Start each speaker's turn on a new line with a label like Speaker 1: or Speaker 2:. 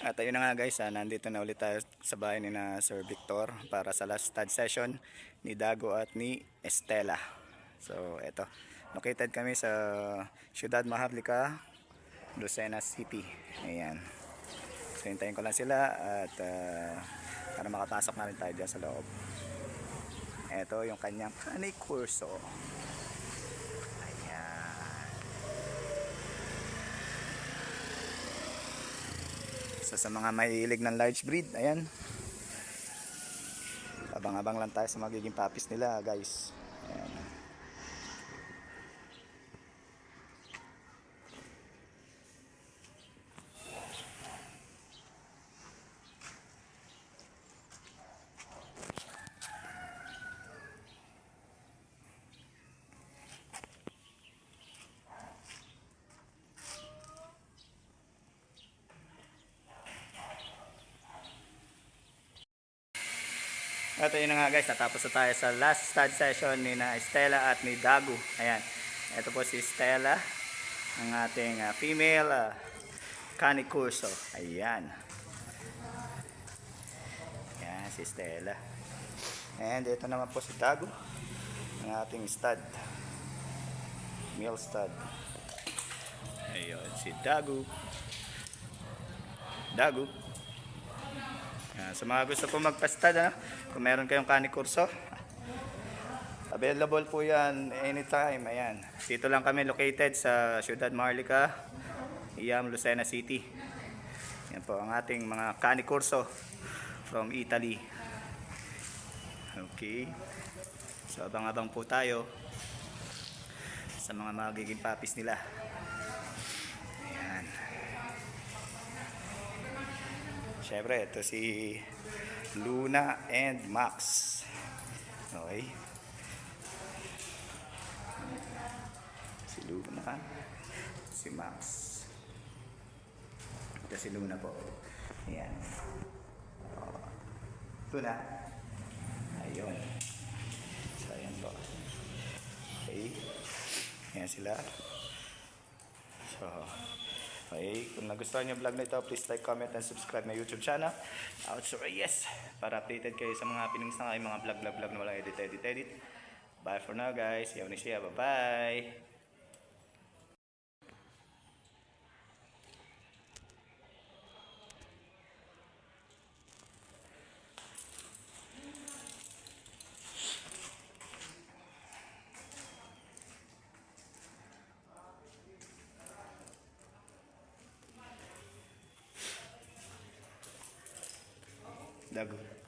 Speaker 1: At ayun na nga guys, nandito na ulit tayo sa bahay ni na Sir Victor para sa last stud session ni Dago at ni Estela. So eto, located kami sa Ciudad Maharlika, Lucena City. Ayan. So hintayin ko lang sila at para makapasok na rin tayo dyan sa loob. Eto yung kanyang kurso. So sa mga mahilig ng large breed, ayan. Abang-abang lang tayo sa magiging puppies nila, guys. Ayan. At ayun na nga guys, natapos na tayo sa last stud session ni na Estela at ni Dago. Ayan, ito po si Estela, ang ating female Canicurso. Ayan. Ayan si Estela. And ito naman po si Dago, ang ating stud, male stud. Ayun si Dago. Sa mga gusto po magpastad, kung meron kayong Canicurso, available po yan anytime. Ayan, dito lang kami located sa Ciudad Maharlika, Lucena City. Yan po ang ating mga Canicurso from Italy. Okay, so abang-abang po tayo sa mga magiging puppies nila. Ayan. Siyempre, ito si Luna and Max. Okay. Si Luna, si Max. Ito si Luna po. Ayan. Luna. Ayun. So, ayan po. Okay. Ayan sila. So, okay, kung nagustuhan nyo yung vlog na ito, please like, comment, and subscribe my YouTube channel. Outro yes, para updated kayo sa mga pinings na mga vlog na walang edit. Bye for now guys. Yaw ni siya. Bye-bye. Dago.